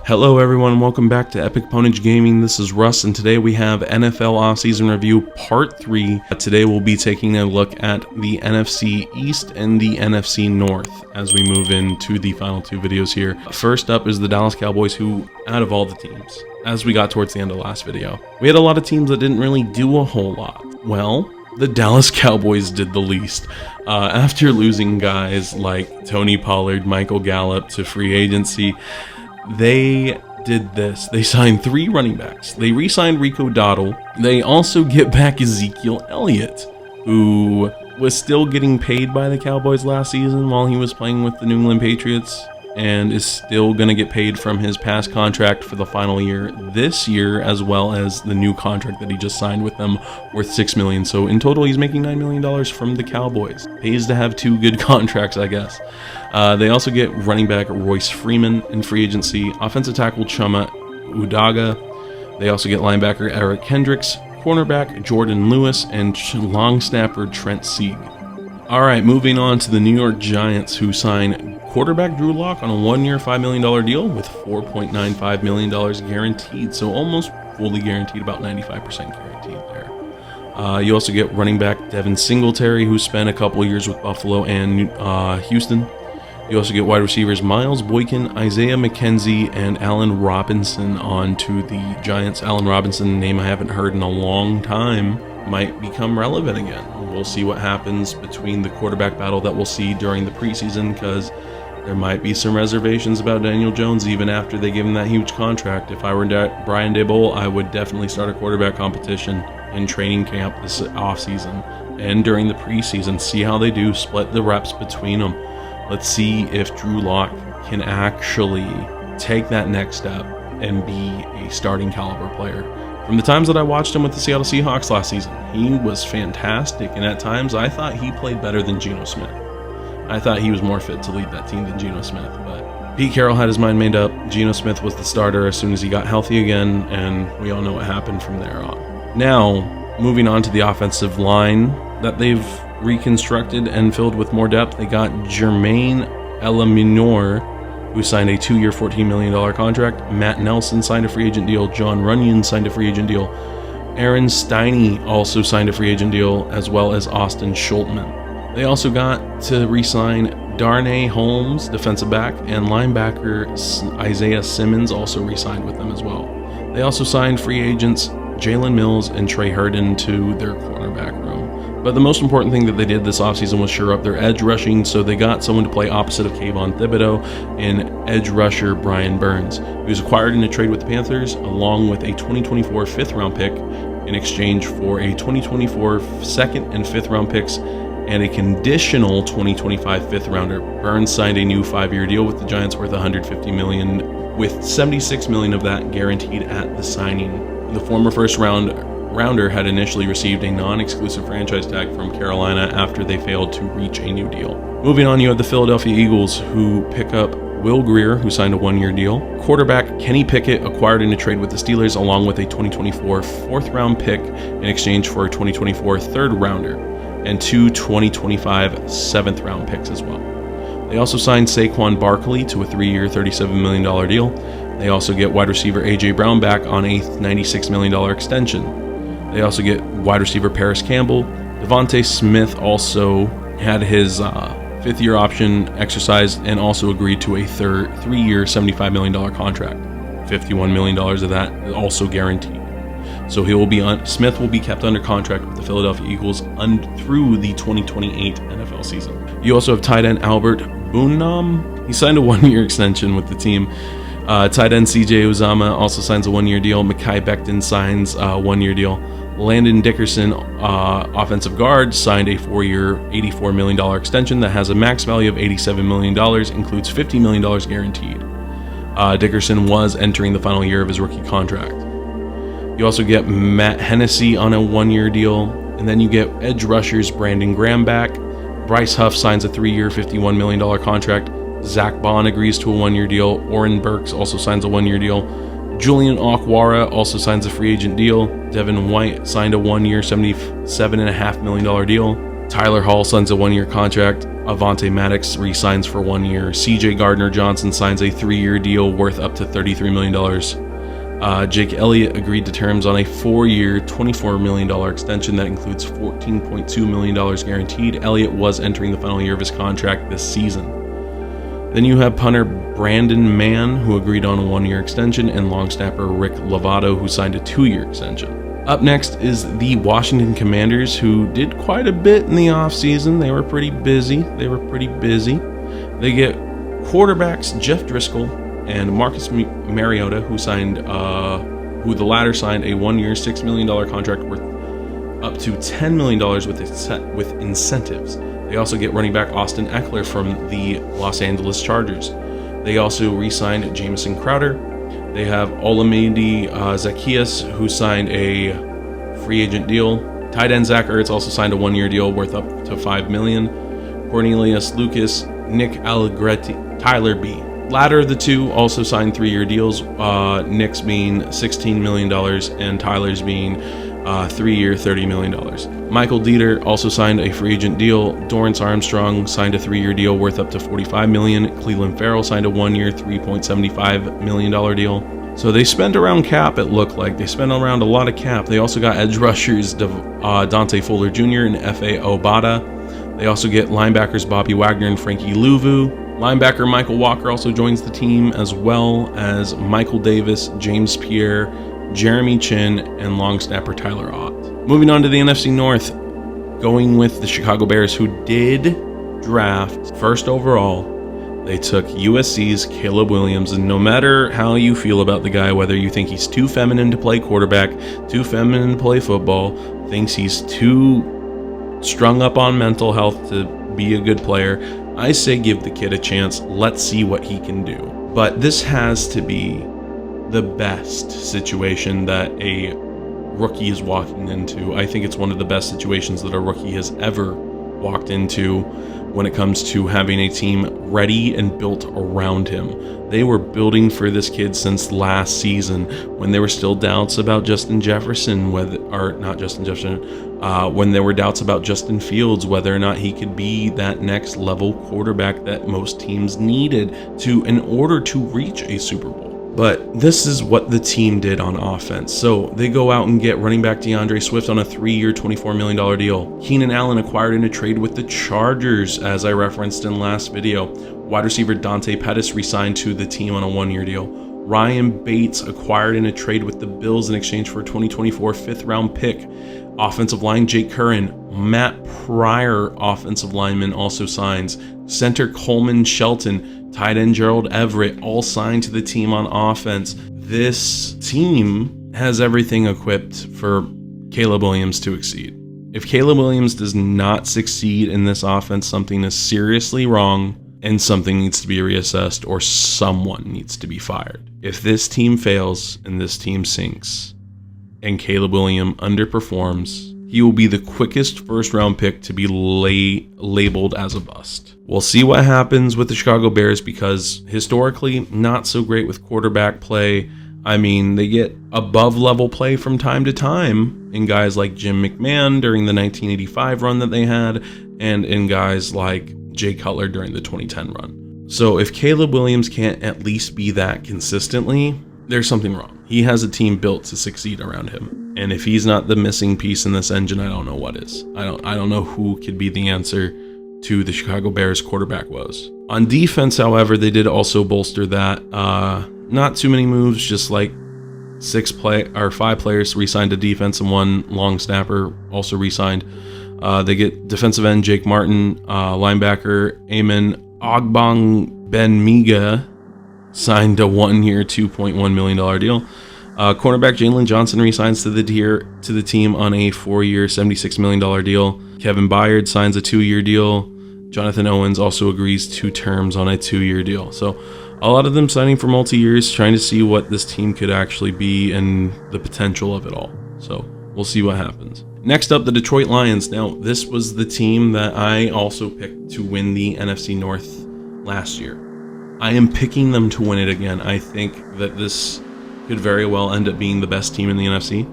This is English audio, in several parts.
Hello everyone, welcome back to Epic Pwnage Gaming. This is Russ, and today we have NFL Offseason Review Part 3. Today we'll be taking a look at the NFC East and the NFC North as we move into the final two videos here. First up is the Dallas Cowboys, who, out of all the teams, as we got towards the end of the last video, we had a lot of teams that didn't really do a whole lot. Well, the Dallas Cowboys did the least. After losing guys like Tony Pollard, Michael Gallup to free agency, they did this. They signed 3 running backs. They re-signed Rico Dowdle. They also get back Ezekiel Elliott, who was still getting paid by the Cowboys last season while he was playing with the New England Patriots, and is still going to get paid from his past contract for the final year this year, as well as the new contract that he just signed with them worth $6 million. So in total, he's making $9 million from the Cowboys. Pays to have 2 good contracts, I guess. They also get running back Royce Freeman in free agency, offensive tackle Chuma Udaga. They also get linebacker Eric Kendricks, cornerback Jordan Lewis, and long snapper Trent Sieg. All right, moving on to the New York Giants, who sign quarterback Drew Lock on a 1-year, $5 million deal with $4.95 million guaranteed. So almost fully guaranteed, about 95% guaranteed there. You also get running back Devin Singletary, who spent a couple years with Buffalo and Houston. You also get wide receivers Miles Boykin, Isaiah McKenzie, and Allen Robinson onto the Giants. Allen Robinson, a name I haven't heard in a long time, might become relevant again. We'll see what happens between the quarterback battle that we'll see during the preseason, because there might be some reservations about Daniel Jones even after they give him that huge contract. If I were Brian Daboll, I would definitely start a quarterback competition in training camp this offseason and during the preseason. See how they do, split the reps between them. Let's see if Drew Lock can actually take that next step and be a starting caliber player. From the times that I watched him with the Seattle Seahawks last season, he was fantastic, and at times I thought he played better than Geno Smith. I thought he was more fit to lead that team than Geno Smith, but Pete Carroll had his mind made up. Geno Smith was the starter as soon as he got healthy again, and we all know what happened from there on. Now, moving on to the offensive line that they've reconstructed and filled with more depth, they got Jermaine Elaminor, who signed a 2-year, $14 million contract. Matt Nelson signed a free agent deal. John Runyon signed a free agent deal. Aaron Stiney also signed a free agent deal, as well as Austin Schultman. They also got to re-sign Darnay Holmes, defensive back, and linebacker Isaiah Simmons also re-signed with them as well. They also signed free agents Jalen Mills and Trey Herndon to their cornerback room. But the most important thing that they did this offseason was shore up their edge rushing, so they got someone to play opposite of Kayvon Thibodeau in edge rusher Brian Burns, who was acquired in a trade with the Panthers, along with a 2024 5th-round pick in exchange for a 2024 2nd and 5th-round picks and a conditional 2025 5th-rounder. Burns signed a new 5-year deal with the Giants worth $150 million, with $76 million of that guaranteed at the signing. The former first-rounder had initially received a non-exclusive franchise tag from Carolina after they failed to reach a new deal. Moving on, you have the Philadelphia Eagles, who pick up Will Grier, who signed a 1-year deal. Quarterback Kenny Pickett acquired in a trade with the Steelers, along with a 2024 4th-round pick in exchange for a 2024 3rd-rounder and 2 2025 7th-round picks as well. They also signed Saquon Barkley to a 3-year, $37 million deal. They also get wide receiver A.J. Brown back on a $96 million extension. They also get wide receiver Paris Campbell. Devontae Smith also had his 5th-year option exercised and also agreed to a 3-year, $75 million contract. $51 million of that is also guaranteed. So Smith will be kept under contract with the Philadelphia Eagles through the 2028 NFL season. You also have tight end Albert Boonam. He signed a 1-year extension with the team. Tight end C.J. Uzama also signs a 1-year deal. Mekhi Becton signs a 1-year deal. Landon Dickerson, offensive guard, signed a 4-year, $84 million extension that has a max value of $87 million, includes $50 million guaranteed. Dickerson was entering the final year of his rookie contract. You also get Matt Hennessy on a 1-year deal, and then you get edge rushers Brandon Graham back. Bryce Huff signs a 3-year, $51 million contract. Zach Bond agrees to a 1-year deal. Oren Burks also signs a 1-year deal. Julian Okwara also signs a free agent deal. Devin White signed a 1-year, $77.5 million deal. Tyler Hall signs a 1-year contract. Avonte Maddox re-signs for 1 year. CJ Gardner-Johnson signs a 3-year deal worth up to $33 million. Jake Elliott agreed to terms on a 4-year, $24 million extension that includes $14.2 million guaranteed. Elliott was entering the final year of his contract this season. Then you have punter Brandon Mann, who agreed on a 1-year extension, and long snapper Rick Lovato, who signed a 2-year extension. Up next is the Washington Commanders, who did quite a bit in the offseason. They were pretty busy. They get quarterbacks Jeff Driscoll and Marcus Mariota, who the latter signed a 1-year, $6 million contract worth up to $10 million with incentives. They also get running back Austin Eckler from the Los Angeles Chargers. They also re-signed Jamison Crowder. They have Olamide Zaccheaus, who signed a free agent deal. Tight end Zach Ertz also signed a 1-year deal worth up to $5 million. Cornelius Lucas, Nick Allegretti, Tyler B. Latter of the two also signed 3-year deals, Nick's being $16 million and Tyler's being 3-year, $30 million. Michael Dieter also signed a free agent deal. Dorrance Armstrong signed a 3-year deal worth up to $45 million. Cleveland Farrell signed a 1-year, $3.75 million deal. So they spent around cap, it looked like. They spent around a lot of cap. They also got edge rushers Dante Fuller Jr. and F.A. Obata. They also get linebackers Bobby Wagner and Frankie Louvu. Linebacker Michael Walker also joins the team, as well as Michael Davis, James Pierre, Jeremy Chin, and long snapper Tyler Ott. Moving on to the NFC North, going with the Chicago Bears, who did draft first overall. They took USC's Caleb Williams, and no matter how you feel about the guy, whether you think he's too feminine to play quarterback, too feminine to play football, thinks he's too strung up on mental health to be a good player, I say give the kid a chance. Let's see what he can do. But this has to be the best situation that a rookie is walking into. I think it's one of the best situations that a rookie has ever walked into when it comes to having a team ready and built around him. They were building for this kid since last season, when there were still doubts about Justin Jefferson, when there were doubts about Justin Fields, whether or not he could be that next level quarterback that most teams needed in order to reach a Super Bowl. But this is what the team did on offense. So they go out and get running back DeAndre Swift on a 3-year, $24 million deal. Keenan Allen acquired in a trade with the Chargers, as I referenced in last video. Wide receiver Dante Pettis re-signed to the team on a 1-year deal. Ryan Bates acquired in a trade with the Bills in exchange for a 2024 5th-round pick. Offensive line Jake Curran. Matt Pryor, offensive lineman, also signs. Center Coleman Shelton. Tight end Gerald Everett, all signed to the team on offense. This team has everything equipped for Caleb Williams to exceed. If Caleb Williams does not succeed in this offense, something is seriously wrong and something needs to be reassessed, or someone needs to be fired. If this team fails and this team sinks and Caleb Williams underperforms, he will be the quickest first-round pick to be labeled as a bust. We'll see what happens with the Chicago Bears, because historically, not so great with quarterback play. I mean, they get above-level play from time to time in guys like Jim McMahon during the 1985 run that they had, and in guys like Jay Cutler during the 2010 run. So if Caleb Williams can't at least be that consistently, there's something wrong. He has a team built to succeed around him. And if he's not the missing piece in this engine, I don't know what is. I don't know who could be the answer to the Chicago Bears quarterback woes. On defense, however, they did also bolster that. Not too many moves, just like 5 players re-signed to defense and 1 long snapper also re-signed. They get defensive end Jake Martin, linebacker Eamon Ogbongbemiga signed a 1-year, $2.1 million deal. Cornerback Jalen Johnson re-signs to the team on a 4-year, $76 million deal. Kevin Byard signs a 2-year deal. Jonathan Owens also agrees to terms on a 2-year deal. So a lot of them signing for multi-years, trying to see what this team could actually be and the potential of it all. So we'll see what happens. Next up, the Detroit Lions. Now, this was the team that I also picked to win the NFC North last year. I am picking them to win it again. I think that this could very well end up being the best team in the NFC.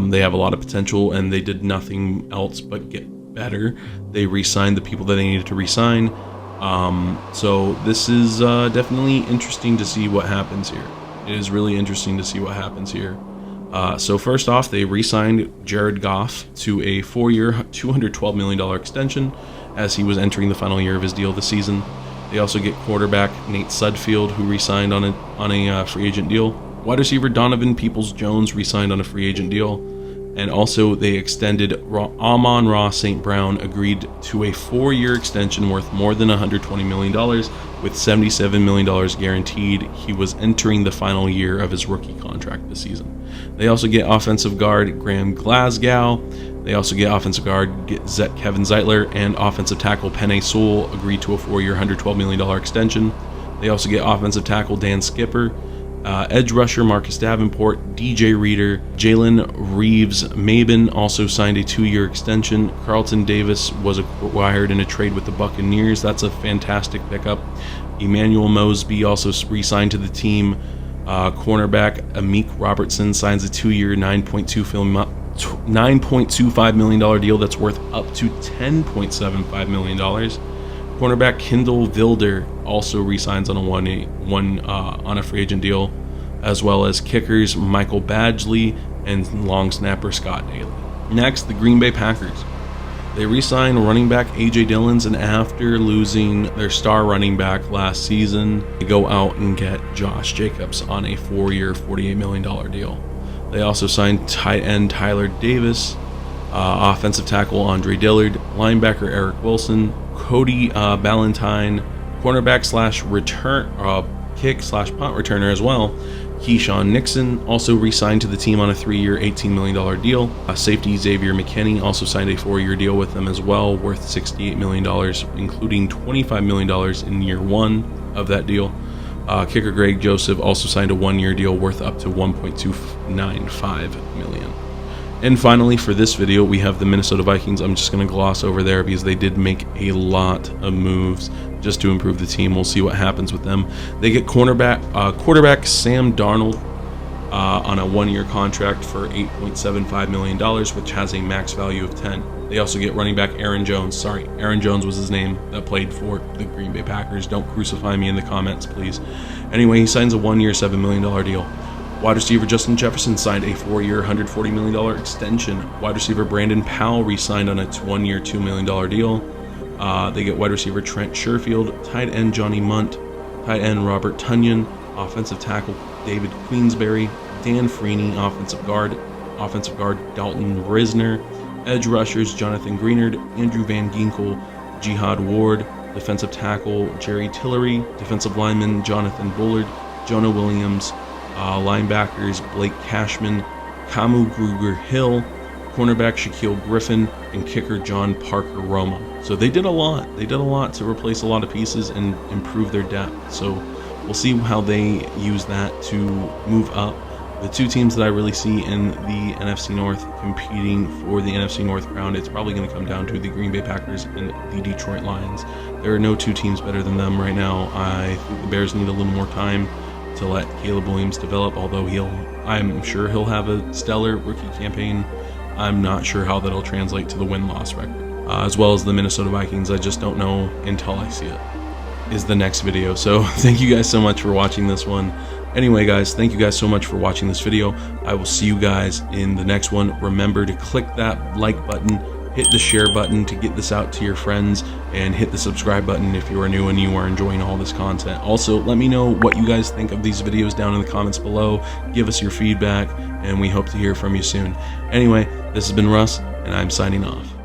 They have a lot of potential, and they did nothing else but get better. They re-signed the people that they needed to re-sign. So this is definitely interesting to see what happens here. It is really interesting to see what happens here. So first off, they re-signed Jared Goff to a 4-year, $212 million extension as he was entering the final year of his deal this season. They also get quarterback Nate Sudfeld, who re-signed on a free agent deal. Wide receiver Donovan Peoples-Jones re-signed on a free agent deal. And also they extended Amon-Ra St. Brown, agreed to a 4-year extension worth more than $120 million with $77 million guaranteed. He was entering the final year of his rookie contract this season. They also get offensive guard Graham Glasgow. They also get offensive guard Kevin Zeitler, and offensive tackle Penei Sewell agreed to a 4-year, $112 million extension. They also get offensive tackle Dan Skipper, edge rusher Marcus Davenport, DJ Reader, Jalen Reeves-Maben also signed a 2-year extension. Carlton Davis was acquired in a trade with the Buccaneers. That's a fantastic pickup. Emmanuel Mosby also re-signed to the team. Cornerback Amik Robertson signs a 2-year, $9.25 million deal that's worth up to $10.75 million. Cornerback Kendall Vilder also re-signs on a free agent deal, as well as kickers Michael Badgley and long snapper Scott Daly. Next, the Green Bay Packers. They re-sign running back A.J. Dillons, and after losing their star running back last season, they go out and get Josh Jacobs on a 4-year, $48 million deal. They also signed tight end Tyler Davis, offensive tackle Andre Dillard, linebacker Eric Wilson, Cody Ballantyne, cornerback / kick/punt returner as well, Keyshawn Nixon also re-signed to the team on a 3-year, $18 million deal. Safety Xavier McKinney also signed a 4-year deal with them as well, worth $68 million, including $25 million in year 1 of that deal. Kicker Greg Joseph also signed a 1-year deal worth up to $1.295 million. And finally, for this video, we have the Minnesota Vikings. I'm just going to gloss over there because they did make a lot of moves just to improve the team. We'll see what happens with them. They get quarterback Sam Darnold on a 1-year contract for $8.75 million, which has a max value of 10. They also get running back Aaron Jones. Sorry, Aaron Jones was his name, that played for the Green Bay Packers. Don't crucify me in the comments, please. Anyway, he signs a 1-year, $7 million deal. Wide receiver Justin Jefferson signed a 4-year, $140 million extension. Wide receiver Brandon Powell re-signed on a 1-year, $2 million deal. They get wide receiver Trent Sherfield, tight end Johnny Munt, tight end Robert Tunyon, offensive tackle David Queensberry, Dan Freeney, offensive guard Dalton Risner, edge rushers Jonathan Greenard, Andrew Van Ginkel, Jihad Ward, defensive tackle Jerry Tillery, defensive lineman Jonathan Bullard, Jonah Williams, linebackers Blake Cashman, Kamu Grugier-Hill, cornerback Shaquille Griffin, and kicker John Parker Romo. So they did a lot. They did a lot to replace a lot of pieces and improve their depth. So we'll see how they use that to move up. The two teams that I really see in the NFC North competing for the NFC North crown, it's probably going to come down to the Green Bay Packers and the Detroit Lions. There are no two teams better than them right now. I think the Bears need a little more time to let Caleb Williams develop, although I'm sure he'll have a stellar rookie campaign. I'm not sure how that'll translate to the win-loss record. As well as the Minnesota Vikings, I just don't know until I see it, is the next video. So thank you guys so much for watching this one. Anyway, guys, thank you guys so much for watching this video. I will see you guys in the next one. Remember to click that like button, hit the share button to get this out to your friends, and hit the subscribe button if you are new and you are enjoying all this content. Also, let me know what you guys think of these videos down in the comments below. Give us your feedback, and we hope to hear from you soon. Anyway, this has been Russ, and I'm signing off.